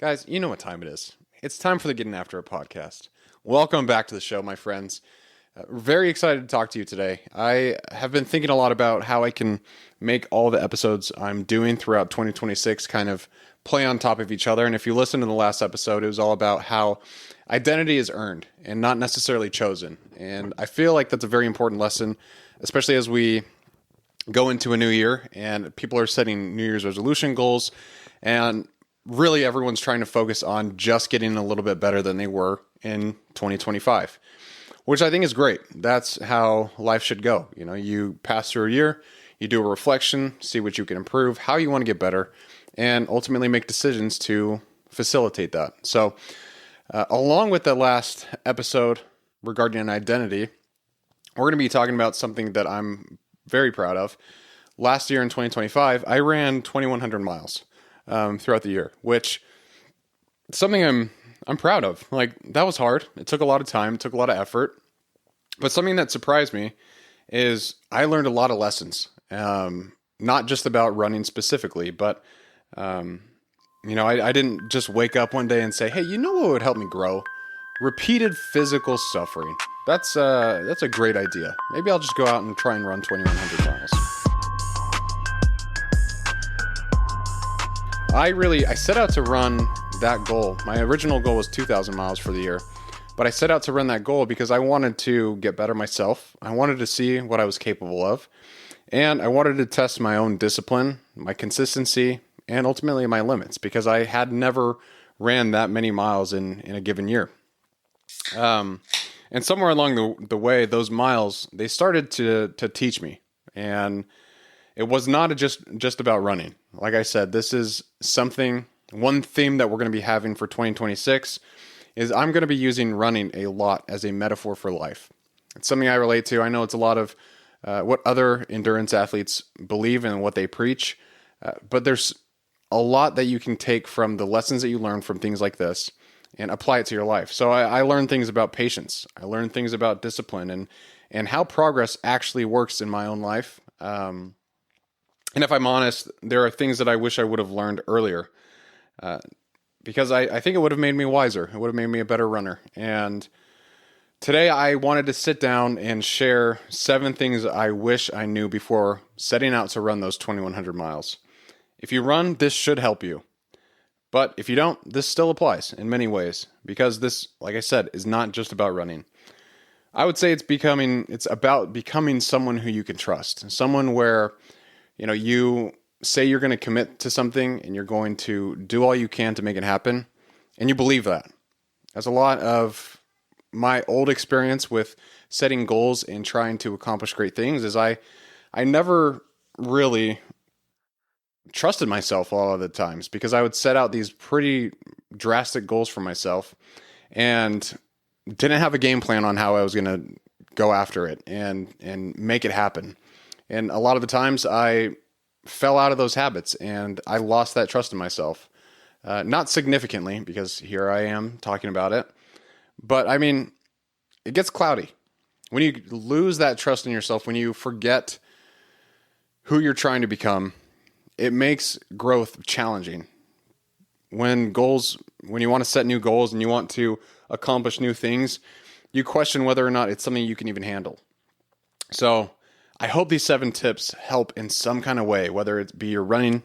Guys, you know what time it is. It's time for the Getting After It podcast. Welcome back to the show, my friends. Very excited to talk to you today. I have been thinking a lot about how I can make all the episodes I'm doing throughout 2026 kind of play on top of each other. And if you listen to the last episode, it was all about how identity is earned and not necessarily chosen. And I feel like that's a very important lesson, especially as we go into a new year and people are setting New Year's resolution goals. And really everyone's trying to focus on just getting a little bit better than they were in 2025, which I think is great. That's how life should go. You know, you pass through a year, you do a reflection, see what you can improve, how you want to get better, and ultimately make decisions to facilitate that. So along with the last episode regarding an identity, we're going to be talking about something that I'm very proud of. Last year in 2025, I ran 2,100 miles. Throughout the year, which is something I'm proud of. Like, that was hard. It took a lot of time, it took a lot of effort. But something that surprised me is I learned a lot of lessons. Not just about running specifically, but I didn't just wake up one day and say, "Hey, you know what would help me grow? Repeated physical suffering." That's a great idea. Maybe I'll just go out and try and run 2,100 miles. I set out to run that goal. My original goal was 2,000 miles for the year, but I set out to run that goal because I wanted to get better myself. I wanted to see what I was capable of, and I wanted to test my own discipline, my consistency, and ultimately my limits, because I had never ran that many miles in a given year. And somewhere along the way, those miles, they started to teach me, and it was not just about running. Like I said, this is one theme that we're going to be having for 2026 is I'm going to be using running a lot as a metaphor for life. It's something I relate to. I know it's a lot of what other endurance athletes believe and what they preach, but there's a lot that you can take from the lessons that you learn from things like this and apply it to your life. So I learned things about patience. I learned things about discipline and how progress actually works in my own life. And if I'm honest, there are things that I wish I would have learned earlier because I think it would have made me wiser. It would have made me a better runner. And today I wanted to sit down and share 7 things I wish I knew before setting out to run those 2,100 miles. If you run, this should help you. But if you don't, this still applies in many ways because this, like I said, is not just about running. I would say it's about becoming someone who you can trust, someone where you say you're going to commit to something and you're going to do all you can to make it happen, and you believe that. As a lot of my old experience with setting goals and trying to accomplish great things is I never really trusted myself a lot of the times because I would set out these pretty drastic goals for myself and didn't have a game plan on how I was going to go after it and make it happen. And a lot of the times I fell out of those habits and I lost that trust in myself. Not significantly, because here I am talking about it. But I mean, it gets cloudy. When you lose that trust in yourself, when you forget who you're trying to become, it makes growth challenging. When you want to set new goals and you want to accomplish new things, you question whether or not it's something you can even handle. So I hope these 7 tips help in some kind of way, whether it be your running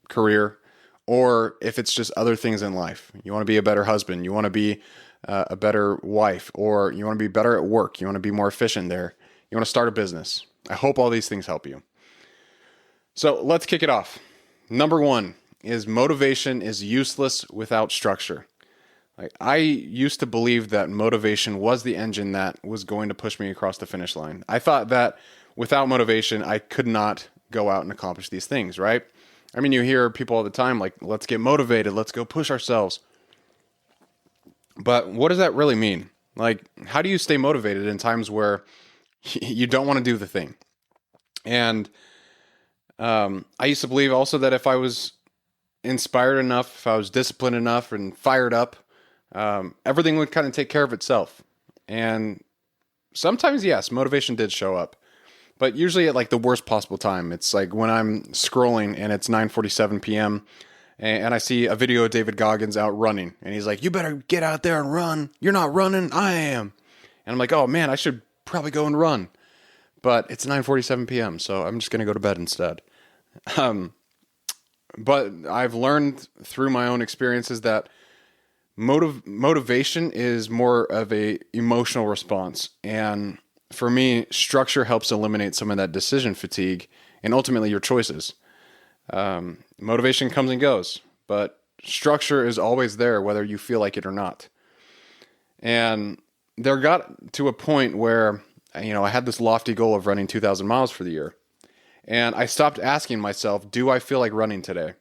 career or if it's just other things in life. You want to be a better husband, you want to be a better wife, or you want to be better at work, you want to be more efficient there, you want to start a business. I hope all these things help you. So let's kick it off. Number 1 is motivation is useless without structure. I used to believe that motivation was the engine that was going to push me across the finish line. I thought that without motivation, I could not go out and accomplish these things, right? I mean, you hear people all the time like, let's get motivated, let's go push ourselves. But what does that really mean? Like, how do you stay motivated in times where you don't want to do the thing? And I used to believe also that if I was inspired enough, if I was disciplined enough and fired up, everything would kind of take care of itself. And sometimes, yes, motivation did show up. But usually at like the worst possible time. It's like when I'm scrolling and it's 9:47 p.m. and I see a video of David Goggins out running, and he's like, "You better get out there and run. You're not running, I am." And I'm like, "Oh man, I should probably go and run." But it's 9:47 p.m., so I'm just going to go to bed instead. But I've learned through my own experiences that motivation is more of a emotional response. And for me, structure helps eliminate some of that decision fatigue and ultimately your choices. Motivation comes and goes, but structure is always there, whether you feel like it or not. And there got to a point where, I had this lofty goal of running 2,000 miles for the year. And I stopped asking myself, do I feel like running today?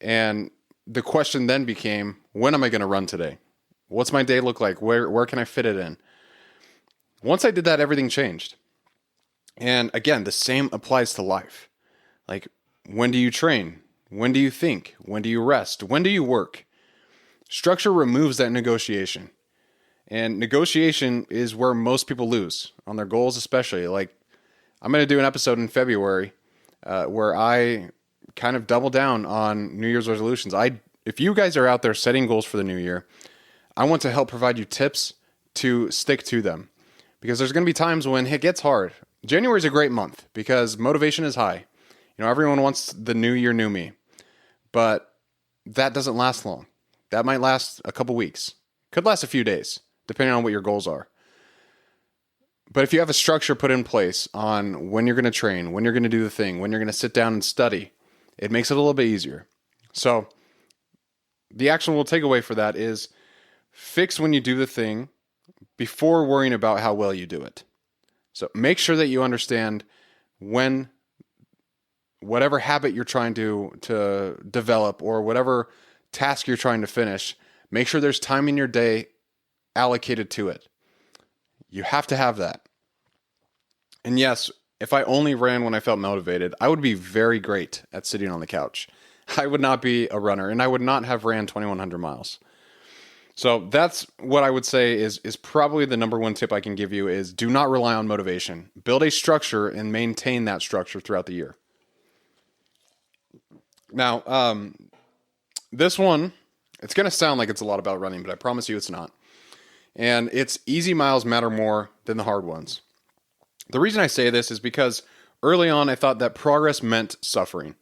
And the question then became, when am I going to run today? What's my day look like? Where can I fit it in? Once I did that, everything changed. And again, the same applies to life. Like, when do you train? When do you think? When do you rest? When do you work? Structure removes that negotiation. And negotiation is where most people lose, on their goals especially. Like, I'm going to do an episode in February where I kind of double down on New Year's resolutions. If you guys are out there setting goals for the new year, I want to help provide you tips to stick to them. Because there's going to be times when it gets hard. January is a great month because motivation is high. Everyone wants the new year, new me. But that doesn't last long. That might last a couple weeks. Could last a few days, depending on what your goals are. But if you have a structure put in place on when you're going to train, when you're going to do the thing, when you're going to sit down and study, it makes it a little bit easier. So the actual takeaway for that is fix when you do the thing before worrying about how well you do it. So make sure that you understand when whatever habit you're trying to develop or whatever task you're trying to finish, make sure there's time in your day allocated to it. You have to have that. And yes, if I only ran when I felt motivated, I would be very great at sitting on the couch. I would not be a runner, and I would not have ran 2,100 miles. So that's what I would say is probably the number one tip I can give you is do not rely on motivation. Build a structure and maintain that structure throughout the year. Now, this one, it's going to sound like it's a lot about running, but I promise you it's not. And it's easy miles matter more than the hard ones. The reason I say this is because early on I thought that progress meant suffering.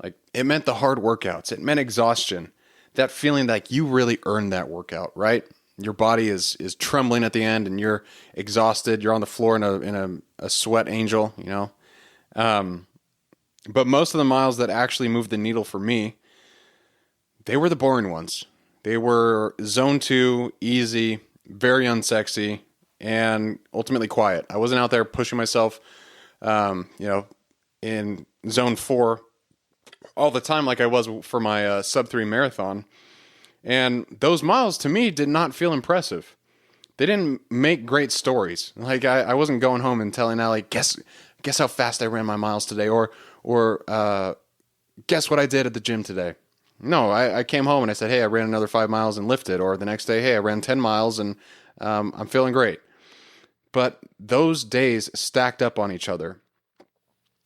Like, it meant the hard workouts. It meant exhaustion. That feeling like you really earned that workout, right? Your body is trembling at the end and you're exhausted. You're on the floor in a sweat angel, But most of the miles that actually moved the needle for me, they were the boring ones. They were zone 2, easy, very unsexy, and ultimately quiet. I wasn't out there pushing myself, in zone 4 all the time like I was for my sub 3 marathon. And those miles to me did not feel impressive. They didn't make great stories. Like I wasn't going home and telling Allie, guess how fast I ran my miles today, or guess what I did at the gym today. No, I came home and I said, hey, I ran another 5 miles and lifted. Or the next day, hey, I ran 10 miles and I'm feeling great. But those days stacked up on each other.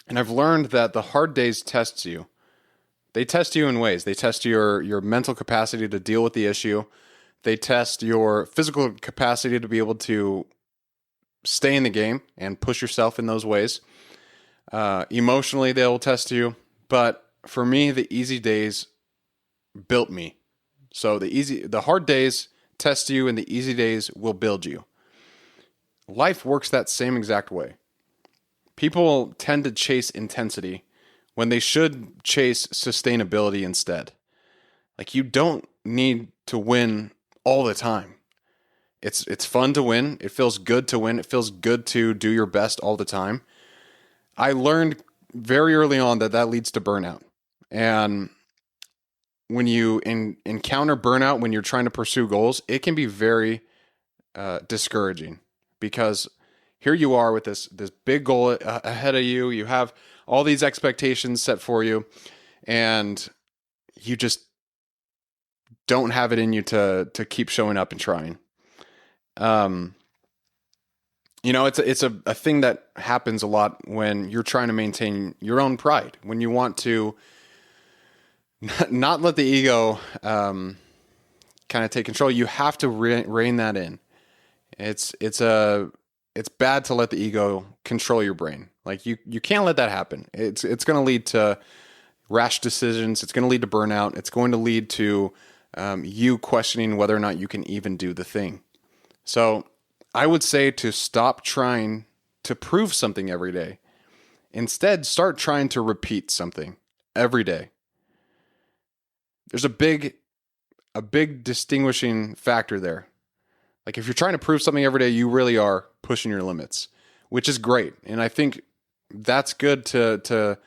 And I've learned that the hard days tests you. They test you in ways. They test your mental capacity to deal with the issue. They test your physical capacity to be able to stay in the game and push yourself in those ways. Emotionally, they'll test you. But for me, the easy days built me. So the hard days test you and the easy days will build you. Life works that same exact way. People tend to chase intensity when they should chase sustainability instead. Like, you don't need to win all the time. It's fun to win. It feels good to win. It feels good to do your best all the time. I learned very early on that leads to burnout. And when you encounter burnout when you're trying to pursue goals, it can be very discouraging, because here you are with this big goal ahead of you. You have all these expectations set for you, and you just don't have it in you to keep showing up and trying. It's a thing that happens a lot when you're trying to maintain your own pride, when you want to not let the ego kind of take control. You have to rein that in. It's bad to let the ego control your brain. Like you can't let that happen. It's going to lead to rash decisions. It's going to lead to burnout. It's going to lead to you questioning whether or not you can even do the thing. So I would say to stop trying to prove something every day. Instead, start trying to repeat something every day. There's a big distinguishing factor there. Like if you're trying to prove something every day, you really are pushing your limits, which is great. And I think that's good to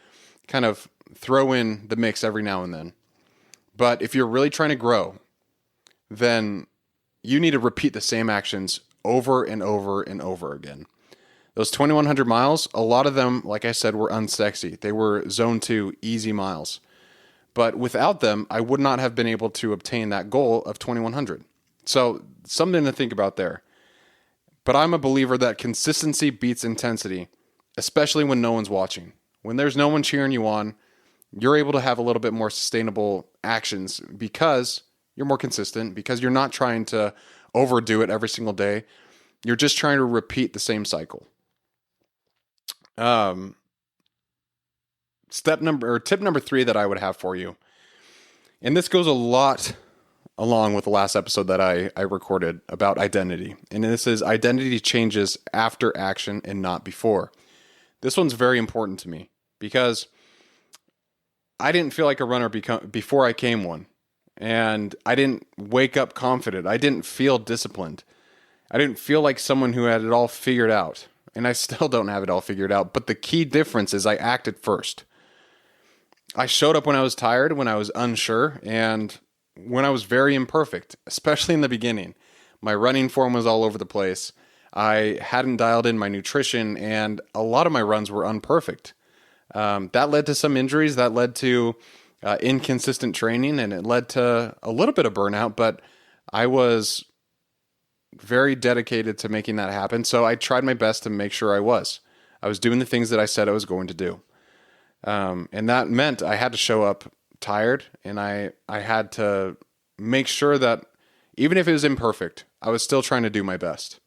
kind of throw in the mix every now and then. But if you're really trying to grow, then you need to repeat the same actions over and over and over again. Those 2,100 miles, a lot of them, like I said, were unsexy. They were zone 2, easy miles. But without them, I would not have been able to obtain that goal of 2,100. So something to think about there. But I'm a believer that consistency beats intensity, especially when no one's watching. When there's no one cheering you on, you're able to have a little bit more sustainable actions because you're more consistent, because you're not trying to overdo it every single day. You're just trying to repeat the same cycle. Tip number 3 that I would have for you, and this goes a lot along with the last episode that I recorded about identity, and this is identity changes after action and not before. This one's very important to me because I didn't feel like a runner before I came one, and I didn't wake up confident. I didn't feel disciplined. I didn't feel like someone who had it all figured out. And I still don't have it all figured out. But the key difference is I acted first. I showed up when I was tired, when I was unsure, and when I was very imperfect, especially in the beginning. My running form was all over the place. I hadn't dialed in my nutrition, and a lot of my runs were imperfect. That led to some injuries. That led to inconsistent training, and it led to a little bit of burnout, but I was very dedicated to making that happen. So I tried my best to make sure I was doing the things that I said I was going to do. And that meant I had to show up tired, and I had to make sure that even if it was imperfect, I was still trying to do my best.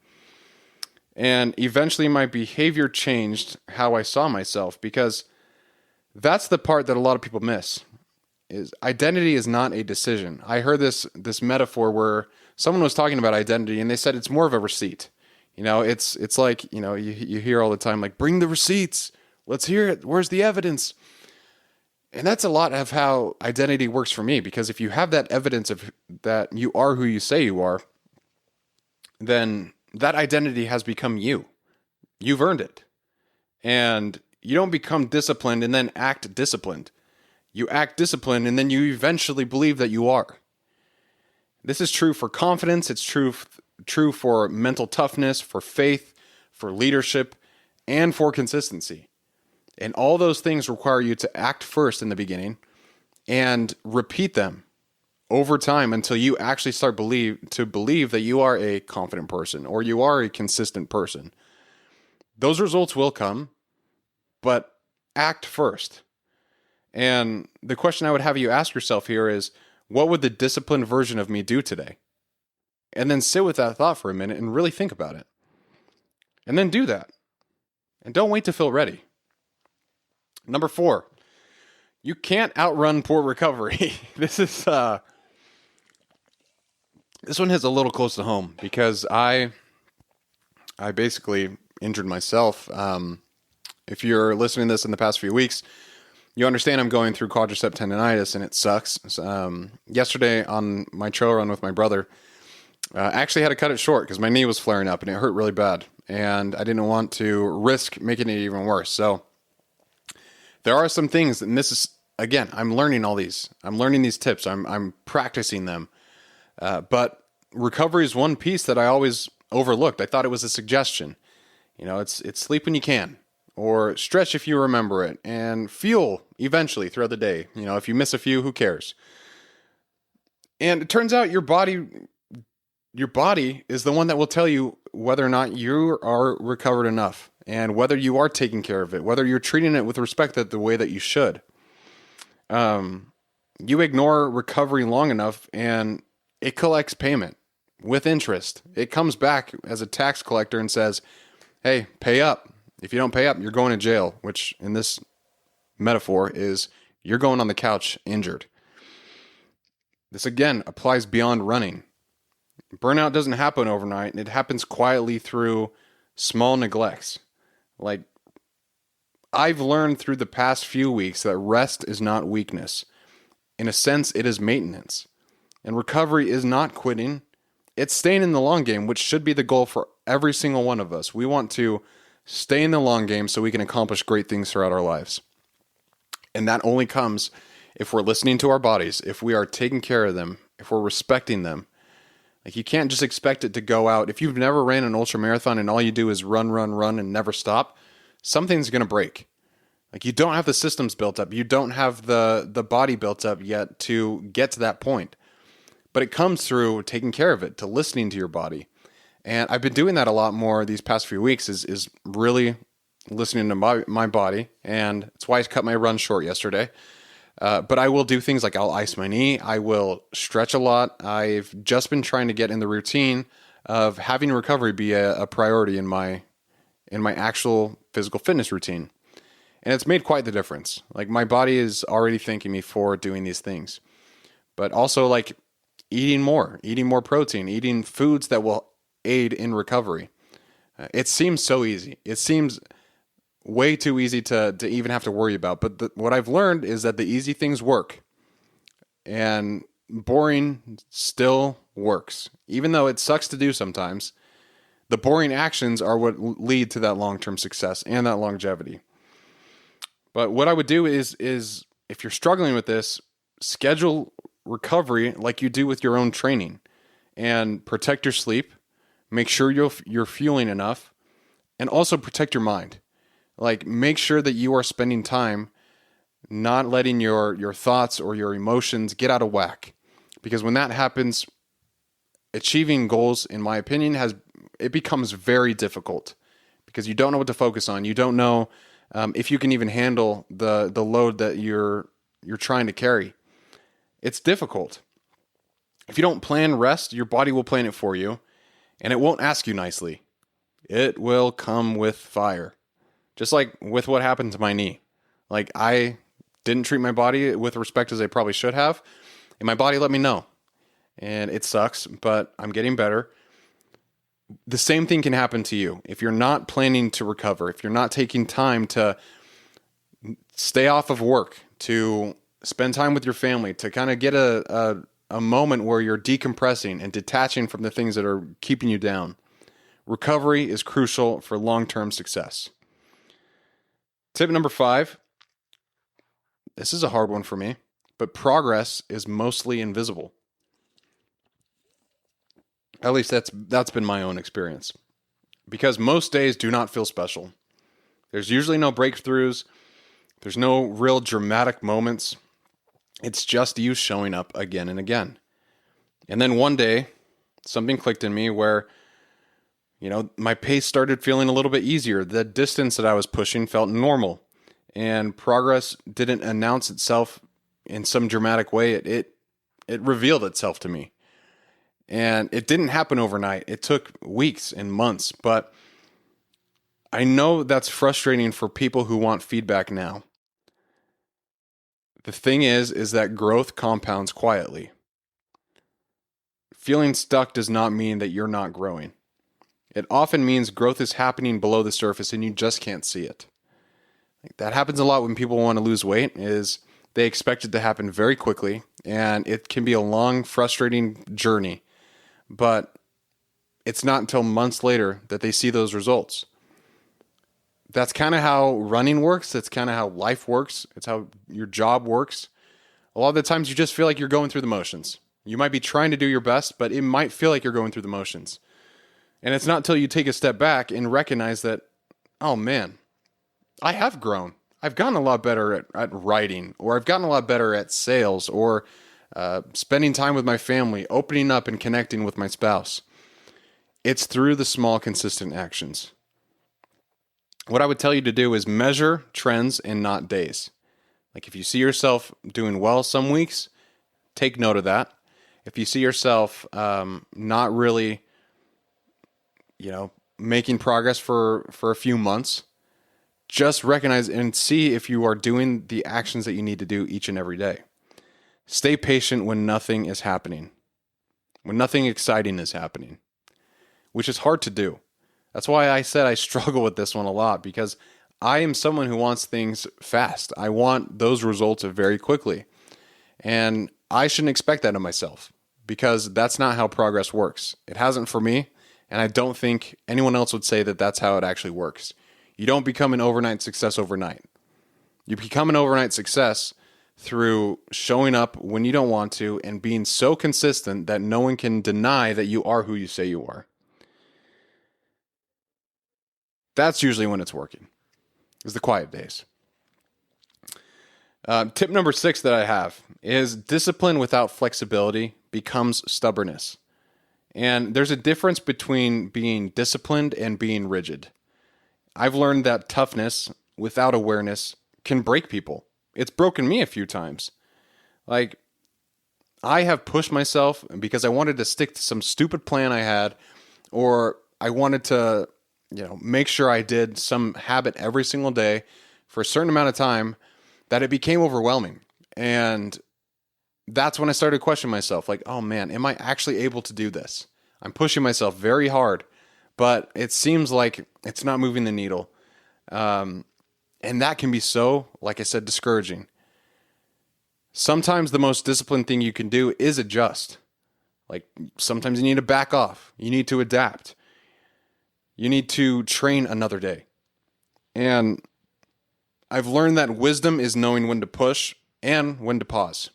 And eventually my behavior changed how I saw myself, because that's the part that a lot of people miss. Is identity is not a decision. I heard this metaphor where someone was talking about identity, and they said it's more of a receipt. You know, it's like, you know, you hear all the time, like, bring the receipts. Let's hear it. Where's the evidence? And that's a lot of how identity works for me, because if you have that evidence of that you are who you say you are, then that identity has become you. You've earned it. And you don't become disciplined and then act disciplined. You act disciplined and then you eventually believe that you are. This is true for confidence. It's true for mental toughness, for faith, for leadership, and for consistency. And all those things require you to act first in the beginning and repeat them over time until you actually start to believe that you are a confident person or you are a consistent person. Those results will come, but act first. And the question I would have you ask yourself here is, what would the disciplined version of me do today? And then sit with that thought for a minute and really think about it. And then do that. And don't wait to feel ready. Number 4, you can't outrun poor recovery. This one hits a little close to home because I basically injured myself. If you're listening to this in the past few weeks, you understand I'm going through quadricep tendonitis, and it sucks. Yesterday on my trail run with my brother, I actually had to cut it short because my knee was flaring up and it hurt really bad. And I didn't want to risk making it even worse. So there are some things, and this is, again, I'm learning all these. I'm learning these tips. I'm practicing them. But recovery is one piece that I always overlooked. I thought it was a suggestion. You know, it's sleep when you can, or stretch if you remember it, and fuel eventually throughout the day. You know, if you miss a few, who cares? And it turns out your body is the one that will tell you whether or not you are recovered enough, and whether you are taking care of it, whether you're treating it with respect the way that you should. You ignore recovery long enough and it collects payment with interest. It comes back as a tax collector and says, hey, pay up. If you don't pay up, you're going to jail, which in this metaphor is you're going on the couch injured. This again applies beyond running. Burnout doesn't happen overnight. It happens quietly through small neglects. Like, I've learned through the past few weeks that rest is not weakness. In a sense, it is maintenance. And recovery is not quitting. It's staying in the long game, which should be the goal for every single one of us. We want to stay in the long game so we can accomplish great things throughout our lives. And that only comes if we're listening to our bodies, if we are taking care of them, if we're respecting them. Like, you can't just expect it to go out. If you've never ran an ultra marathon and all you do is run, and never stop, something's going to break. Like, you don't have the systems built up. You don't have the body built up yet to get to that point. But it comes through taking care of it, to listening to your body. And I've been doing that a lot more these past few weeks, is really listening to my body. And it's why I cut my run short yesterday. But I will do things like I'll ice my knee. I will stretch a lot. I've just been trying to get in the routine of having recovery be a priority in my actual physical fitness routine. And it's made quite the difference. Like, my body is already thanking me for doing these things. But also, like, eating more protein, eating foods that will aid in recovery. It seems so easy. It seems way too easy to even have to worry about. But what I've learned is that the easy things work. And boring still works. Even though it sucks to do sometimes, the boring actions are what lead to that long-term success and that longevity. But what I would do is if you're struggling with this, schedule recovery like you do with your own training, and protect your sleep. Make sure you're fueling enough, and also protect your mind. Like, make sure that you are spending time not letting your thoughts or your emotions get out of whack. Because when that happens, achieving goals, in my opinion, it becomes very difficult, because you don't know what to focus on. You don't know if you can even handle the load that you're trying to carry. It's difficult. If you don't plan rest, your body will plan it for you, and it won't ask you nicely. It will come with fire. Just like with what happened to my knee. Like, I didn't treat my body with respect as I probably should have, and my body let me know. And it sucks, but I'm getting better. The same thing can happen to you. If you're not planning to recover, if you're not taking time to stay off of work, to spend time with your family, to kind of get a moment where you're decompressing and detaching from the things that are keeping you down. Recovery is crucial for long-term success. Tip number 5. This is a hard one for me, but progress is mostly invisible. At least that's been my own experience. Because most days do not feel special. There's usually no breakthroughs. There's no real dramatic moments. It's just you showing up again and again. And then one day, something clicked in me where, my pace started feeling a little bit easier. The distance that I was pushing felt normal. And progress didn't announce itself in some dramatic way. It revealed itself to me. And it didn't happen overnight. It took weeks and months. But I know that's frustrating for people who want feedback now. The thing is that growth compounds quietly. Feeling stuck does not mean that you're not growing. It often means growth is happening below the surface and you just can't see it. That happens a lot when people want to lose weight, is they expect it to happen very quickly, and it can be a long, frustrating journey. But it's not until months later that they see those results. That's kind of how running works. That's kind of how life works. It's how your job works. A lot of the times you just feel like you're going through the motions. You might be trying to do your best, but it might feel like you're going through the motions. And it's not until you take a step back and recognize that, oh man, I have grown. I've gotten a lot better at writing, or I've gotten a lot better at sales, or spending time with my family, opening up and connecting with my spouse. It's through the small, consistent actions. What I would tell you to do is measure trends and not days. Like if you see yourself doing well some weeks, take note of that. If you see yourself not really, making progress for a few months, just recognize and see if you are doing the actions that you need to do each and every day. Stay patient when nothing is happening, when nothing exciting is happening, which is hard to do. That's why I said I struggle with this one a lot, because I am someone who wants things fast. I want those results very quickly. And I shouldn't expect that of myself, because that's not how progress works. It hasn't for me, and I don't think anyone else would say that that's how it actually works. You don't become an overnight success overnight. You become an overnight success through showing up when you don't want to and being so consistent that no one can deny that you are who you say you are. That's usually when it's working, is the quiet days. Tip number 6 that I have is discipline without flexibility becomes stubbornness. And there's a difference between being disciplined and being rigid. I've learned that toughness without awareness can break people. It's broken me a few times. Like, I have pushed myself because I wanted to stick to some stupid plan I had, or I wanted to, make sure I did some habit every single day for a certain amount of time, that it became overwhelming. And that's when I started questioning myself, like, oh man, am I actually able to do this? I'm pushing myself very hard, but it seems like it's not moving the needle. And that can be so, like I said, discouraging. Sometimes the most disciplined thing you can do is adjust. Like sometimes you need to back off. You need to adapt. You need to train another day. And I've learned that wisdom is knowing when to push and when to pause.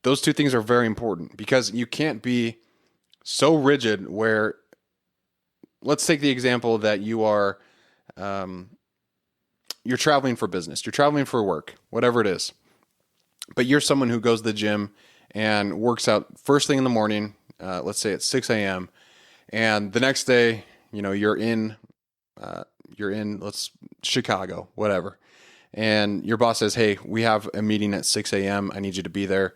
Those two things are very important, because you can't be so rigid where, let's take the example that you are, you're traveling for business, you're traveling for work, whatever it is. But you're someone who goes to the gym and works out first thing in the morning, let's say at 6 a.m. And the next day, you're in Chicago, whatever. And your boss says, hey, we have a meeting at 6 a.m. I need you to be there.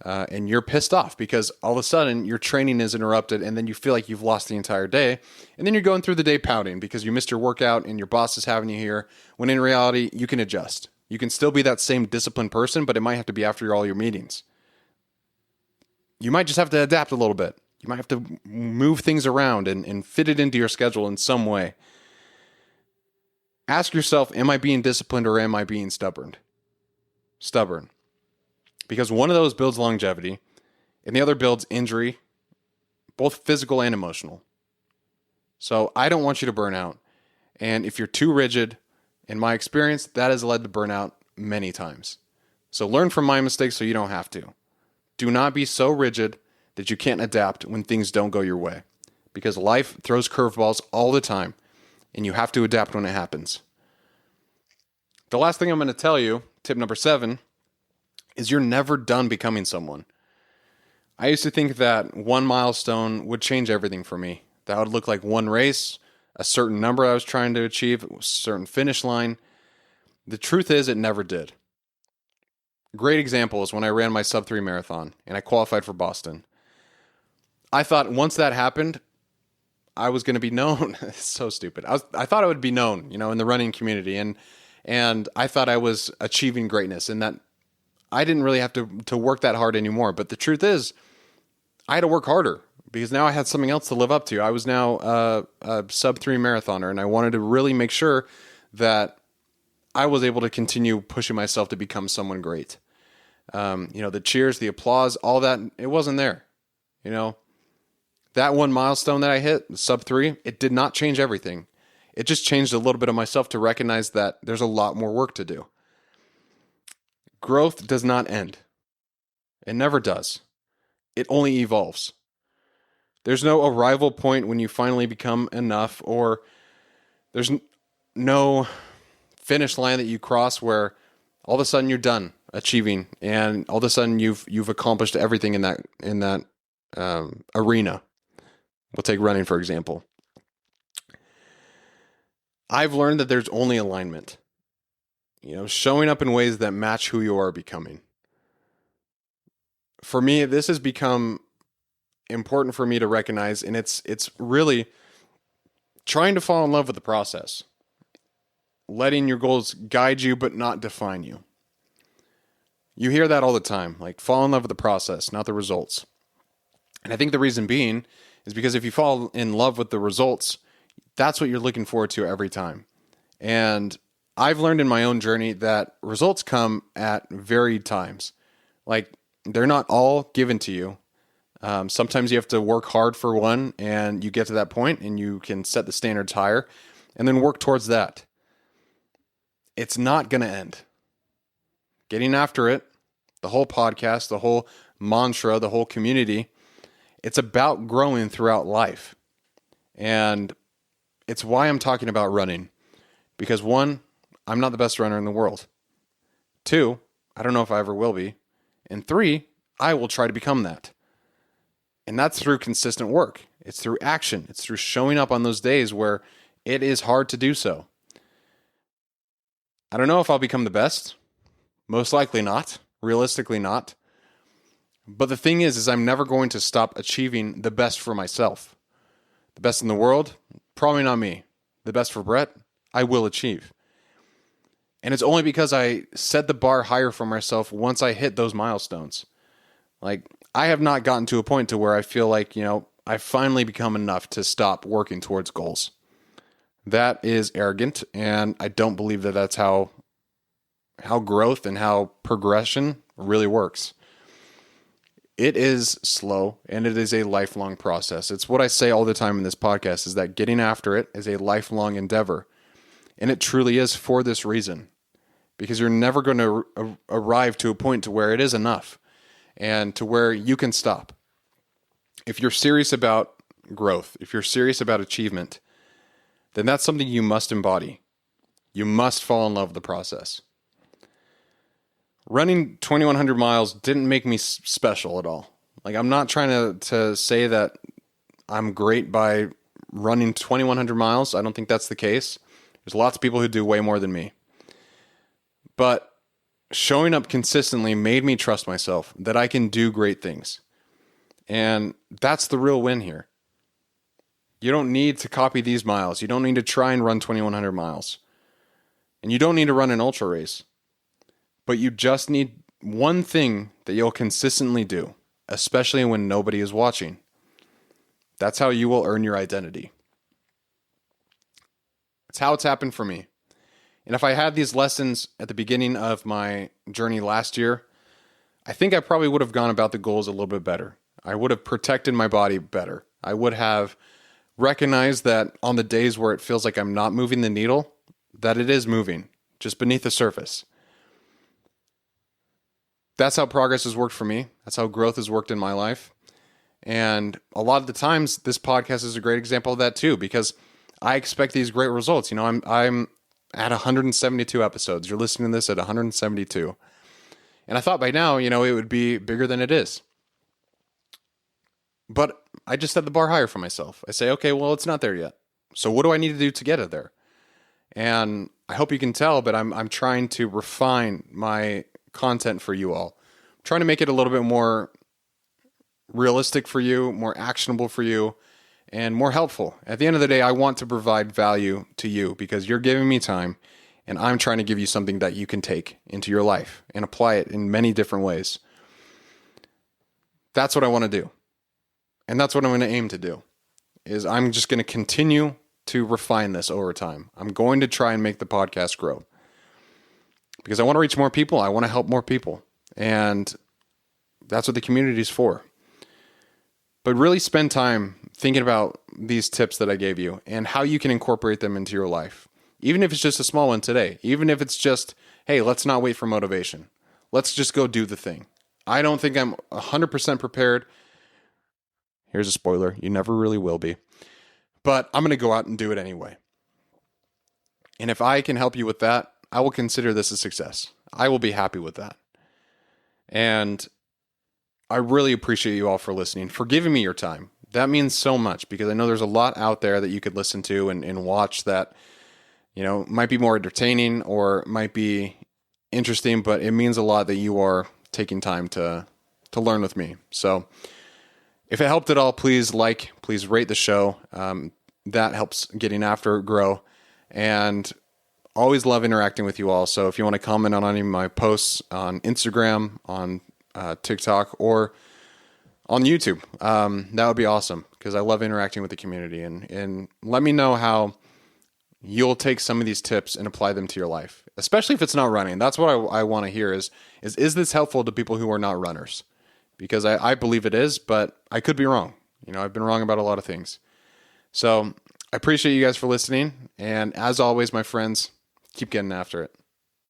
And you're pissed off because all of a sudden your training is interrupted, and then you feel like you've lost the entire day. And then you're going through the day pouting because you missed your workout and your boss is having you here, when in reality, you can adjust. You can still be that same disciplined person, but it might have to be after all your meetings. You might just have to adapt a little bit. You might have to move things around and fit it into your schedule in some way. Ask yourself, am I being disciplined or am I being stubborn? Stubborn. Because one of those builds longevity and the other builds injury, both physical and emotional. So I don't want you to burn out. And if you're too rigid, in my experience, that has led to burnout many times. So learn from my mistakes so you don't have to. Do not be so rigid that you can't adapt when things don't go your way. Because life throws curveballs all the time, and you have to adapt when it happens. The last thing I'm going to tell you, tip number 7, is you're never done becoming someone. I used to think that one milestone would change everything for me. That would look like one race, a certain number I was trying to achieve, a certain finish line. The truth is, it never did. A great example is when I ran my sub-3 marathon and I qualified for Boston. I thought once that happened, I was going to be known. It's so stupid. I thought I would be known, in the running community, and I thought I was achieving greatness, and that I didn't really have to work that hard anymore. But the truth is, I had to work harder because now I had something else to live up to. I was now a sub-3 marathoner, and I wanted to really make sure that I was able to continue pushing myself to become someone great. The cheers, the applause, all that, it wasn't there. That one milestone that I hit, sub-3, it did not change everything. It just changed a little bit of myself to recognize that there's a lot more work to do. Growth does not end. It never does. It only evolves. There's no arrival point when you finally become enough, or there's no finish line that you cross where all of a sudden you're done achieving, and all of a sudden you've accomplished everything in that arena. We'll take running, for example. I've learned that there's only alignment. showing up in ways that match who you are becoming. For me, this has become important for me to recognize, and it's really trying to fall in love with the process. Letting your goals guide you but not define you. You hear that all the time, like fall in love with the process, not the results. And I think the reason being is because if you fall in love with the results, that's what you're looking forward to every time. And I've learned in my own journey that results come at varied times. Like, they're not all given to you. Sometimes you have to work hard for one, and you get to that point and you can set the standards higher and then work towards that. It's not going to end. Getting after it, the whole podcast, the whole mantra, the whole community, it's about growing throughout life. And it's why I'm talking about running. Because one, I'm not the best runner in the world. Two, I don't know if I ever will be. And three, I will try to become that. And that's through consistent work. It's through action. It's through showing up on those days where it is hard to do so. I don't know if I'll become the best. Most likely not. Realistically not. But the thing is I'm never going to stop achieving the best for myself. The best in the world? Probably not me. The best for Brett? I will achieve. And it's only because I set the bar higher for myself once I hit those milestones. Like, I have not gotten to a point to where I feel like, I've finally become enough to stop working towards goals. That is arrogant, and I don't believe that that's how growth and how progression really works. It is slow, and it is a lifelong process. It's what I say all the time in this podcast, is that getting after it is a lifelong endeavor. And it truly is for this reason, because you're never going to arrive to a point to where it is enough and to where you can stop. If you're serious about growth, if you're serious about achievement, then that's something you must embody. You must fall in love with the process. Running 2,100 miles didn't make me special at all. Like, I'm not trying to say that I'm great by running 2,100 miles. I don't think that's the case. There's lots of people who do way more than me. But showing up consistently made me trust myself that I can do great things. And that's the real win here. You don't need to copy these miles. You don't need to try and run 2,100 miles. And you don't need to run an ultra race. But you just need one thing that you'll consistently do, especially when nobody is watching. That's how you will earn your identity. It's how it's happened for me. And if I had these lessons at the beginning of my journey last year, I think I probably would have gone about the goals a little bit better. I would have protected my body better. I would have recognized that on the days where it feels like I'm not moving the needle, that it is moving, just beneath the surface. That's how progress has worked for me. That's how growth has worked in my life. And a lot of the times, this podcast is a great example of that too, because I expect these great results. I'm at 172 episodes. You're listening to this at 172. And I thought by now, it would be bigger than it is. But I just set the bar higher for myself. I say, okay, well, it's not there yet. So what do I need to do to get it there? And I hope you can tell, but I'm trying to refine my content for you all. I'm trying to make it a little bit more realistic for you, more actionable for you, and more helpful. At the end of the day, I want to provide value to you because you're giving me time, and I'm trying to give you something that you can take into your life and apply it in many different ways. That's what I want to do. And that's what I'm going to aim to do, is I'm just going to continue to refine this over time. I'm going to try and make the podcast grow because I want to reach more people. I want to help more people. And that's what the community is for. But really spend time thinking about these tips that I gave you and how you can incorporate them into your life. Even if it's just a small one today. Even if it's just, hey, let's not wait for motivation. Let's just go do the thing. I don't think I'm 100% prepared. Here's a spoiler. You never really will be. But I'm going to go out and do it anyway. And if I can help you with that, I will consider this a success. I will be happy with that. And I really appreciate you all for listening, for giving me your time. That means so much because I know there's a lot out there that you could listen to and watch that might be more entertaining or might be interesting, but it means a lot that you are taking time to learn with me. So if it helped at all, please rate the show. That helps getting after it grow. And always love interacting with you all. So if you want to comment on any of my posts on Instagram, on TikTok, or on YouTube, that would be awesome, because I love interacting with the community. And let me know how you'll take some of these tips and apply them to your life, especially if it's not running. That's what I want to hear is this helpful to people who are not runners? Because I believe it is, but I could be wrong. I've been wrong about a lot of things. So I appreciate you guys for listening. And as always, my friends, keep getting after it.